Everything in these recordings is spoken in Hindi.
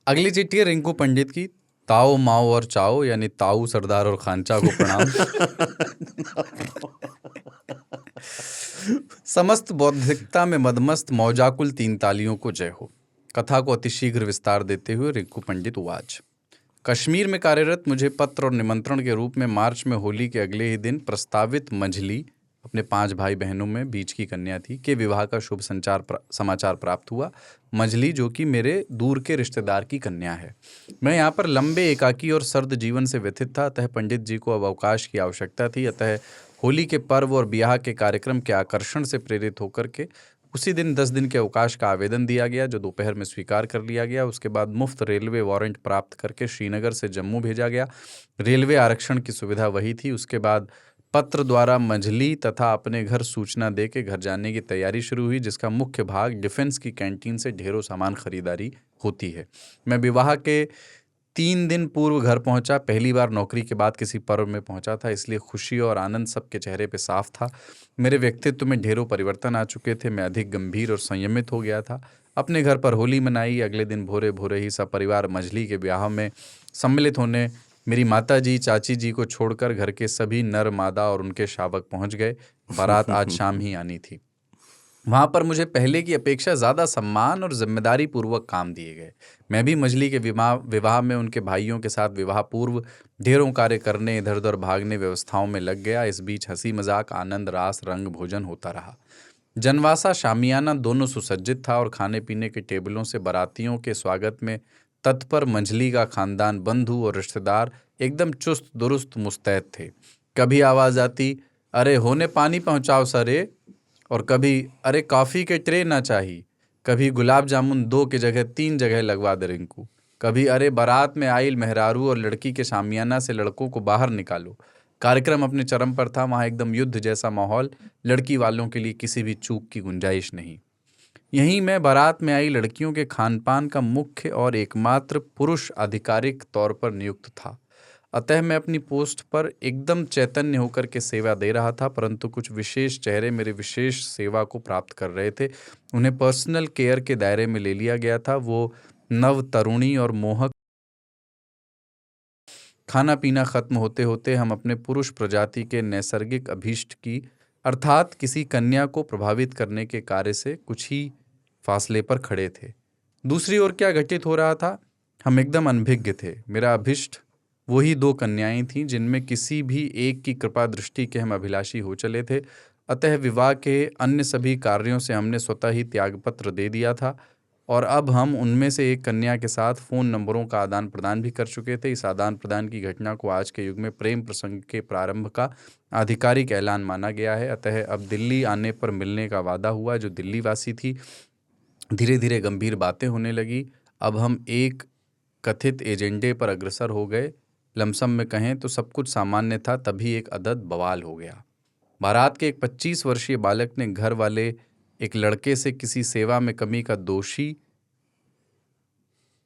अगली चिट्ठी है रिंकू पंडित की। ताओ माओ और चाओ यानी ताऊ सरदार और खांचा को प्रणाम। समस्त बौद्धिकता में मदमस्त मौजाकुल तीन तालियों को जय हो। कथा को अतिशीघ्र विस्तार देते हुए रिंकू पंडित उवाच। कश्मीर में कार्यरत मुझे पत्र और निमंत्रण के रूप में मार्च में होली के अगले ही दिन प्रस्तावित मंझली, अपने 5 भाई बहनों में बीच की कन्या थी, के विवाह का शुभ समाचार प्राप्त हुआ। मंझली जो कि मेरे दूर के रिश्तेदार की कन्या है। मैं यहाँ पर लंबे एकाकी और सर्द जीवन से व्यथित था, अतः पंडित जी को अब अवकाश की आवश्यकता थी। अतः होली के पर्व और ब्याह के कार्यक्रम के आकर्षण से प्रेरित होकर के उसी दिन 10 दिन के अवकाश का आवेदन दिया गया, जो दोपहर में स्वीकार कर लिया गया। उसके बाद मुफ्त रेलवे वारंट प्राप्त करके श्रीनगर से जम्मू भेजा गया। रेलवे आरक्षण की सुविधा वही थी। उसके बाद पत्र द्वारा मंझली तथा अपने घर सूचना दे के घर जाने की तैयारी शुरू हुई, जिसका मुख्य भाग डिफेंस की कैंटीन से ढेरों सामान खरीदारी होती है। मैं विवाह के 3 दिन पूर्व घर पहुंचा। पहली बार नौकरी के बाद किसी पर्व में पहुंचा था, इसलिए खुशी और आनंद सबके चेहरे पे साफ था। मेरे व्यक्तित्व में ढेरों परिवर्तन आ चुके थे। मैं अधिक गंभीर और संयमित हो गया था। अपने घर पर होली मनाई। अगले दिन भोरे भोरे ही सब परिवार मंझली के ब्याह में सम्मिलित होने मेरी माता जी, चाची जी को छोड़कर घर के सभी नर मादा और उनके शावक पहुंच गए। बारात आज शाम ही आनी थी। वहाँ पर मुझे पहले की अपेक्षा ज़्यादा सम्मान और जिम्मेदारी पूर्वक काम दिए गए। मैं भी मंझली के विवाह में उनके भाइयों के साथ विवाह पूर्व ढेरों कार्य करने, इधर उधर भागने व्यवस्थाओं में लग गया। इस बीच हंसी मजाक, आनंद, रास, रंग, भोजन होता रहा। जनवासा शामियाना दोनों सुसज्जित था और खाने पीने के टेबलों से बारातियों के स्वागत में तत्पर मंझली का खानदान, बंधु और रिश्तेदार एकदम चुस्त दुरुस्त मुस्तैद थे। कभी आवाज़ आती, अरे होने पानी पहुँचाओ सरे, और कभी अरे कॉफ़ी के ट्रे ना चाहिए। कभी गुलाब जामुन 2 की जगह 3 जगह लगवा दे रिंकू। कभी अरे बारात में आइल मेहरारू और लड़की के शामियाना से लड़कों को बाहर निकालो। कार्यक्रम अपने चरम पर था। वहाँ एकदम युद्ध जैसा माहौल। लड़की वालों के लिए किसी भी चूक की गुंजाइश नहीं। यहीं मैं बारात में आई लड़कियों के खान पान का मुख्य और एकमात्र पुरुष आधिकारिक तौर पर नियुक्त था। अतः मैं अपनी पोस्ट पर एकदम चैतन्य होकर के सेवा दे रहा था, परंतु कुछ विशेष चेहरे मेरे विशेष सेवा को प्राप्त कर रहे थे। उन्हें पर्सनल केयर के दायरे में ले लिया गया था। वो नव तरुणी और मोहक। खाना पीना खत्म होते होते हम अपने पुरुष प्रजाति के नैसर्गिक अभीष्ट की अर्थात किसी कन्या को प्रभावित करने के कार्य से कुछ ही फासले पर खड़े थे। दूसरी ओर क्या घटित हो रहा था, हम एकदम अनभिज्ञ थे। मेरा अभिष्ट वही 2 कन्याएं थीं जिनमें किसी भी एक की कृपा दृष्टि के हम अभिलाषी हो चले थे। अतः विवाह के अन्य सभी कार्यों से हमने स्वतः ही त्यागपत्र दे दिया था और अब हम उनमें से एक कन्या के साथ फ़ोन नंबरों का आदान प्रदान भी कर चुके थे। इस आदान प्रदान की घटना को आज के युग में प्रेम प्रसंग के प्रारंभ का आधिकारिक ऐलान माना गया है। अतः अब दिल्ली आने पर मिलने का वादा हुआ। जो दिल्ली वासी थी, धीरे धीरे गंभीर बातें होने लगी। अब हम एक कथित एजेंडे पर अग्रसर हो गए। लमसम में कहें तो सब कुछ सामान्य था, तभी एक अदद बवाल हो गया। बारात के एक 25 वर्षीय बालक ने घर वाले एक लड़के से किसी सेवा में कमी का दोषी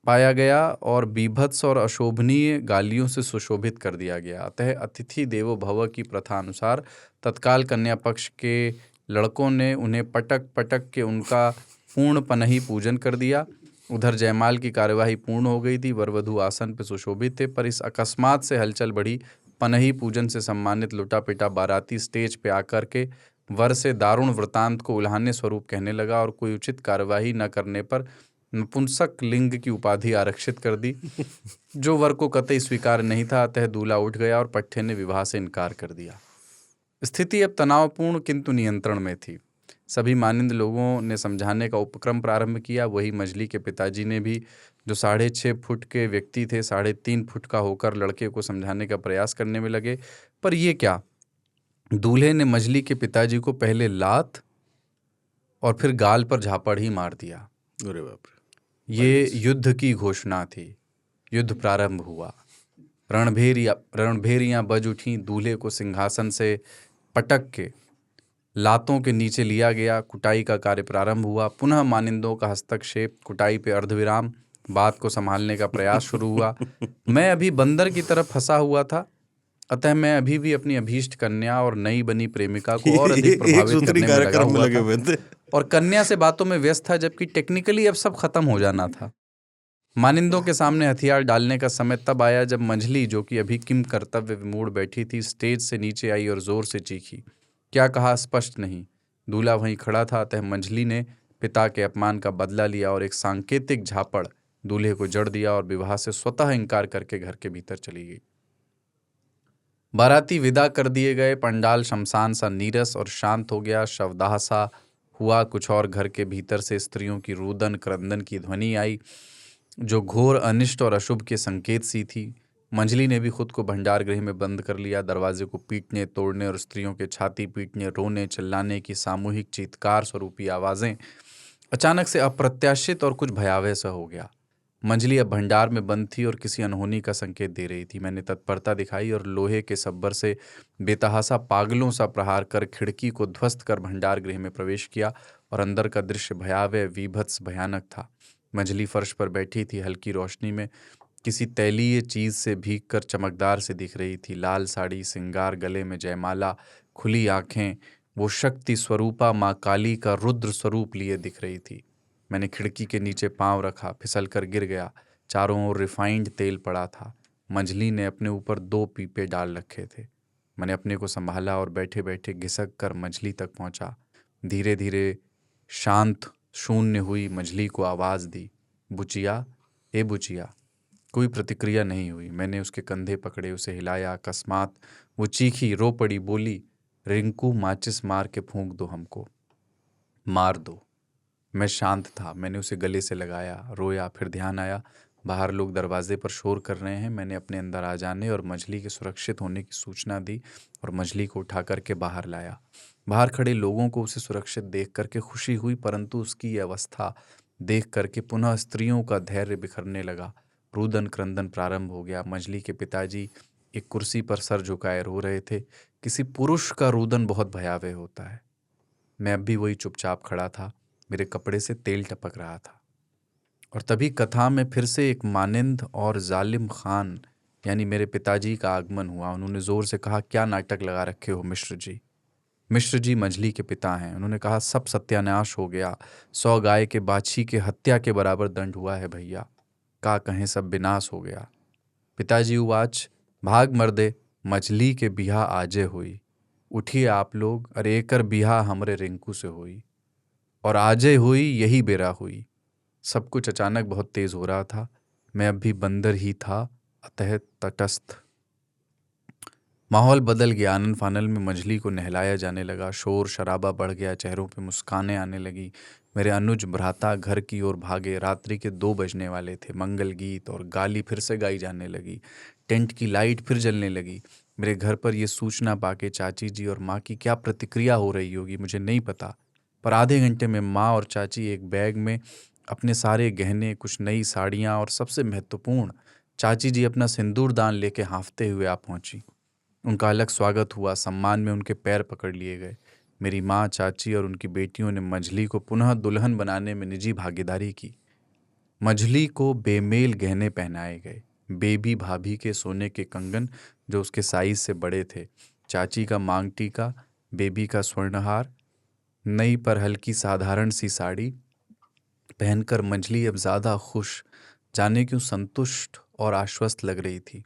पाया गया और बीभत्स और अशोभनीय गालियों से सुशोभित कर दिया गया। अतः अतिथि देवो भव की प्रथा अनुसार तत्काल कन्या पक्ष के लड़कों ने उन्हें पटक पटक के उनका पूर्ण पनही पूजन कर दिया। उधर जयमाल की कार्यवाही पूर्ण हो गई थी। वर वधू आसन पर सुशोभित थे, पर इस अकस्मात से हलचल बढ़ी। पनही पूजन से सम्मानित लुटा पिटा बाराती स्टेज पे आकर के वर से दारुण वृतांत को उल्हाने स्वरूप कहने लगा और कोई उचित कार्यवाही न करने पर नपुंसक लिंग की उपाधि आरक्षित कर दी, जो वर को कतई स्वीकार नहीं था। अतः दूल्हा उठ गया और पट्टे ने विवाह से इनकार कर दिया। स्थिति अब तनावपूर्ण किंतु नियंत्रण में थी। सभी मानिंद लोगों ने समझाने का उपक्रम प्रारंभ किया। वही मंझली के पिताजी ने भी, जो 6.5 फुट के व्यक्ति थे, 3.5 फुट का होकर लड़के को समझाने का प्रयास करने में लगे। पर ये क्या, दूल्हे ने मंझली के पिताजी को पहले लात और फिर गाल पर झापड़ ही मार दिया। अरे बाप रे! ये युद्ध की घोषणा थी। युद्ध प्रारंभ हुआ। रणभेरियां बज उठीं। दूल्हे को सिंहासन से पटक के लातों के नीचे लिया गया। कुटाई का कार्य प्रारंभ हुआ। पुनः मानिंदों का हस्तक्षेप। कुटाई पे अर्धविराम। बात को संभालने का प्रयास शुरू हुआ। मैं अभी बंदर की तरफ फंसा हुआ था, अतः मैं अभी भी अपनी अभीष्ट कन्या और नई बनी प्रेमिका को और अधिक प्रभावित करने में लगा हुआ था और कन्या से बातों में व्यस्त था, जबकि टेक्निकली अब सब खत्म हो जाना था। मानिंदों के सामने हथियार डालने का समय तब आया जब मंझली, जो कि अभी किम कर्तव्य विमूढ़ बैठी थी, स्टेज से नीचे आई और जोर से चीखी। क्या कहा स्पष्ट नहीं। दूल्हा वहीं खड़ा था, अतः मंझली ने पिता के अपमान का बदला लिया और एक सांकेतिक झापड़ दूल्हे को जड़ दिया और विवाह से स्वतः इंकार करके घर के भीतर चली गई। बाराती विदा कर दिए गए। पंडाल शमशान सा नीरस और शांत हो गया। शवदाह सा हुआ कुछ और घर के भीतर से स्त्रियों की रुदन क्रंदन की ध्वनि आई, जो घोर अनिष्ट और अशुभ के संकेत सी थी। मंझली ने भी खुद को भंडार गृह में बंद कर लिया। दरवाजे को पीटने तोड़ने और स्त्रियों के छाती पीटने, रोने चिल्लाने की सामूहिक चीत्कार स्वरूपी आवाजें अचानक से अप्रत्याशित और कुछ भयावह सा हो गया। मंझली अब भंडार में बंद थी और किसी अनहोनी का संकेत दे रही थी। मैंने तत्परता दिखाई और लोहे के सब्बर से बेतहासा पागलों सा प्रहार कर खिड़की को ध्वस्त कर भंडार गृह में प्रवेश किया और अंदर का दृश्य भयावह, वीभत्स, भयानक था। मंझली फर्श पर बैठी थी, हल्की रोशनी में किसी तैलीय चीज से भीग कर चमकदार से दिख रही थी। लाल साड़ी, सिंगार, गले में जयमाला, खुली आंखें, वो शक्ति स्वरूपा माँ काली का रुद्र स्वरूप लिए दिख रही थी। मैंने खिड़की के नीचे पांव रखा, फिसल कर गिर गया। चारों ओर रिफाइंड तेल पड़ा था। मंझली ने अपने ऊपर 2 पीपे डाल रखे थे। मैंने अपने को संभाला और बैठे बैठे घिसक कर मंझली तक पहुंचा। धीरे धीरे शांत शून्य हुई मंझली को आवाज दी, बुचिया, ए बुचिया। कोई प्रतिक्रिया नहीं हुई। मैंने उसके कंधे पकड़े, उसे हिलाया। अकस्मात वो चीखी, रो पड़ी, बोली, रिंकू, माचिस मार के फूंक दो हमको, मार दो। मैं शांत था। मैंने उसे गले से लगाया, रोया। फिर ध्यान आया बाहर लोग दरवाजे पर शोर कर रहे हैं। मैंने अपने अंदर आ जाने और मंझली के सुरक्षित होने की सूचना दी और मंझली को उठा करके बाहर लाया। बाहर खड़े लोगों को उसे सुरक्षित देख करके खुशी हुई, परंतु उसकी यह अवस्था देख करके पुनः स्त्रियों का धैर्य बिखरने लगा। रुदन क्रंदन प्रारंभ हो गया। मंझली के पिताजी एक कुर्सी पर सर झुकाए रो रहे थे। किसी पुरुष का रुदन बहुत भयावह होता है। मैं अब भी वही चुपचाप खड़ा था। मेरे कपड़े से तेल टपक रहा था। और तभी कथा में फिर से एक मानिंद और जालिम खान यानी मेरे पिताजी का आगमन हुआ। उन्होंने जोर से कहा, क्या नाटक लगा रखे हो मिश्र जी। मिश्र जी मंझली के पिता हैं। उन्होंने कहा, सब सत्यानाश हो गया। 100 गाय के बाछी के हत्या के बराबर दंड हुआ है भैया। का कहें सब विनाश हो गया। पिताजी उवाच, भाग मर्दे, मछली के बिहा आजे हुई। उठिए आप लोग, अरे एकर बिहा हमरे रिंकू से हुई और आजे हुई, यही बेरा हुई। सब कुछ अचानक बहुत तेज हो रहा था। मैं अब भी बंदर ही था, अतः तटस्थ। माहौल बदल गया। आनन फानल में मंझली को नहलाया जाने लगा। शोर शराबा बढ़ गया। चेहरों पे मुस्कानें आने लगी। मेरे अनुज भ्राता घर की ओर भागे। रात्रि के 2 बजने वाले थे। मंगल गीत और गाली फिर से गाई जाने लगी। टेंट की लाइट फिर जलने लगी। मेरे घर पर यह सूचना पाके चाची जी और माँ की क्या प्रतिक्रिया हो रही होगी मुझे नहीं पता, पर आधे घंटे में माँ और चाची एक बैग में अपने सारे गहने, कुछ नई साड़ियाँ और सबसे महत्वपूर्ण, चाची जी अपना सिंदूर दान लेके हाँफते हुए आ पहुंची। उनका अलग स्वागत हुआ। सम्मान में उनके पैर पकड़ लिए गए। मेरी माँ, चाची और उनकी बेटियों ने मंझली को पुनः दुल्हन बनाने में निजी भागीदारी की। मंझली को बेमेल गहने पहनाए गए। बेबी भाभी के सोने के कंगन जो उसके साइज से बड़े थे, चाची का मांग टीका, बेबी का स्वर्णहार, नई पर हल्की साधारण सी साड़ी पहनकर मंझली अब ज़्यादा खुश, जाने क्यों संतुष्ट और आश्वस्त लग रही थी।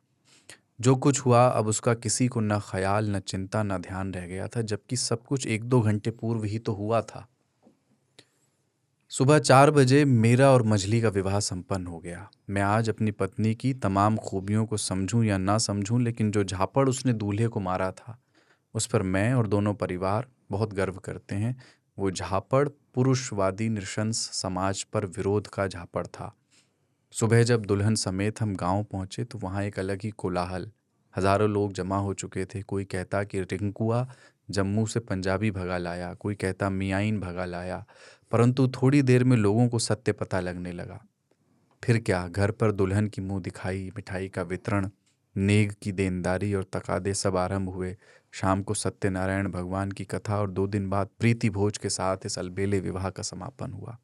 जो कुछ हुआ अब उसका किसी को न ख्याल, न चिंता, न ध्यान रह गया था, जबकि सब कुछ 1-2 घंटे पूर्व ही तो हुआ था। सुबह 4 बजे मेरा और मंझली का विवाह संपन्न हो गया। मैं आज अपनी पत्नी की तमाम खूबियों को समझूं या ना समझूं, लेकिन जो झापड़ उसने दूल्हे को मारा था उस पर मैं और दोनों परिवार बहुत गर्व करते हैं। वो झापड़ पुरुषवादी नृशंस समाज पर विरोध का झापड़ था। सुबह जब दुल्हन समेत हम गांव पहुंचे तो वहां एक अलग ही कोलाहल। हजारों लोग जमा हो चुके थे। कोई कहता कि रिंकुआ जम्मू से पंजाबी भगा लाया, कोई कहता मियाइन भगा लाया, परंतु थोड़ी देर में लोगों को सत्य पता लगने लगा। फिर क्या, घर पर दुल्हन की मुंह दिखाई, मिठाई का वितरण, नेग की देनदारी और तकादे सब आरंभ हुए। शाम को सत्यनारायण भगवान की कथा और 2 दिन बाद प्रीति भोज के साथ इस अलबेले विवाह का समापन हुआ।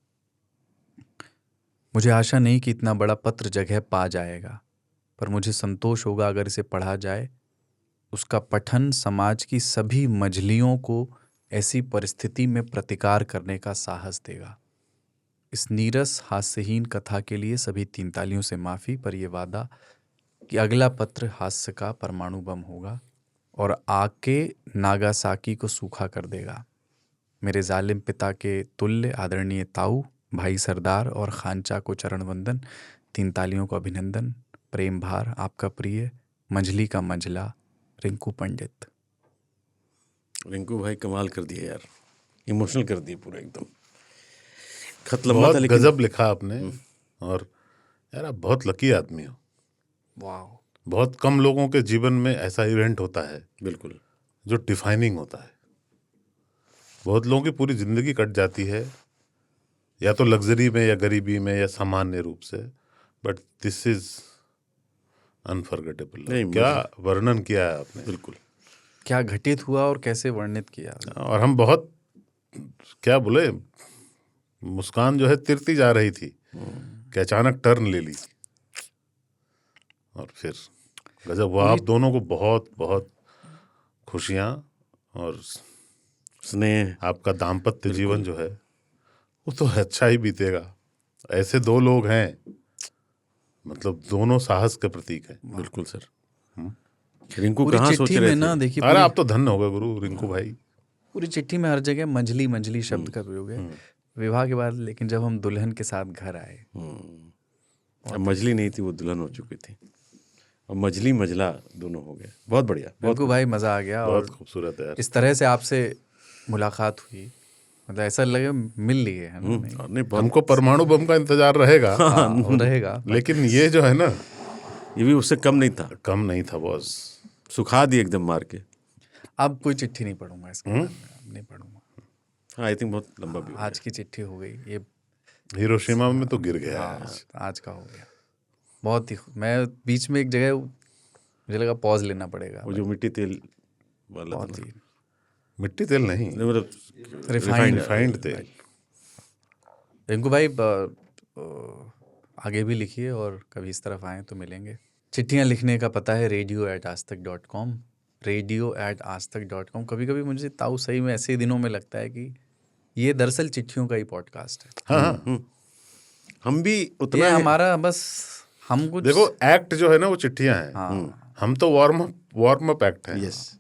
मुझे आशा नहीं कि इतना बड़ा पत्र जगह पा जाएगा, पर मुझे संतोष होगा अगर इसे पढ़ा जाए। उसका पठन समाज की सभी मंझलियों को ऐसी परिस्थिति में प्रतिकार करने का साहस देगा। इस नीरस हास्यहीन कथा के लिए सभी 3 तालियों से माफ़ी, पर यह वादा कि अगला पत्र हास्य का परमाणु बम होगा और आग के नागासाकी को सूखा कर देगा। मेरे जालिम पिता के तुल्य आदरणीय ताऊ, भाई सरदार और खानचा को चरण वंदन। 3 तालियों को अभिनंदन। प्रेम भार, आपका प्रिय मंझली का मंझला, रिंकू पंडित। रिंकू भाई कमाल कर दिया यार, इमोशनल कर दिया पूरा एकदम। खत लंबा बहुत था लेकिन गजब लिखा आपने। और यार आप बहुत लकी आदमी हो। वाह, बहुत कम लोगों के जीवन में ऐसा इवेंट होता है बिल्कुल जो डिफाइनिंग होता है। बहुत लोगों की पूरी जिंदगी कट जाती है, या तो लग्जरी में या गरीबी में या सामान्य रूप से, बट दिस इज अनफॉरगेटेबल। नहीं, क्या वर्णन किया है आपने। बिल्कुल। क्या घटित हुआ और कैसे वर्णित किया। और हम बहुत, क्या बोले, मुस्कान जो है तिरती जा रही थी कि अचानक टर्न ले ली और फिर गजब हुआ। आप दोनों को बहुत बहुत खुशियाँ और स्नेह। आपका दाम्पत्य जीवन जो है वो तो अच्छा ही बीतेगा। ऐसे 2 लोग हैं, मतलब दोनों साहस के प्रतीक हैं। बिल्कुल सर। रिंकू पूरी कहाँ सोच चिट्ठी रहे में ना थे। देखिए, अरे आप तो धन्य हो गए गुरु रिंकू भाई। पूरी चिट्ठी में हर जगह मंझली मंझली शब्द का प्रयोग है विवाह के बाद। लेकिन जब हम दुल्हन के साथ घर आए, अब मजली नहीं थी, वो दुल्हन हो चुकी थी और मजली मजला दोनों हो गए। बहुत बढ़िया, बहुत रिंकू भाई मज़ा आ गया। बहुत और खूबसूरत है यार। इस तरह से आपसे मुलाकात हुई, मतलब ऐसा लगे मिल लिए है ना। नहीं, नहीं, बहुत हमको परमाणु बम का इंतजार रहेगा। हाँ, वो रहेगा। लेकिन ये जो है ना, ये भी उससे कम नहीं था। कम नहीं था बॉस। सुखा दी एकदम मार के। अब कोई चिट्ठी नहीं पढ़ूंगा इसके बाद में, अब नहीं पढ़ूंगा। हाँ, आई थिंक बहुत लंबा भी हो आज की चिट्ठी हो गई ये। हिरोशिमा में तो गिर गया है। आज का हो गया। बहुत ही, मैं बीच में एक जगह मुझे लगा पॉज लेना पड़ेगा। वो जो मिट्टी तेल वाला था बहुत ना। ही मिट्टी तेल नहीं, मतलब रिफाइंड तेल। रिंकू भाई आगे भी लिखिए और कभी इस तरफ आएँ तो मिलेंगे। चिट्ठियाँ लिखने का पता है radio@aajtak.com, radio@aajtak.com। कभी कभी मुझे ताऊ सही में ऐसे दिनों में लगता है कि ये दरअसल चिट्ठियों का ही पॉडकास्ट है। हाँ, हम भी उतना ये ही- हमारा बस, हम कुछ देखो एक्ट जो है ना वो चिट्ठियां हैं। हाँ, हम तो वार्म अप एक्ट हैं। यस।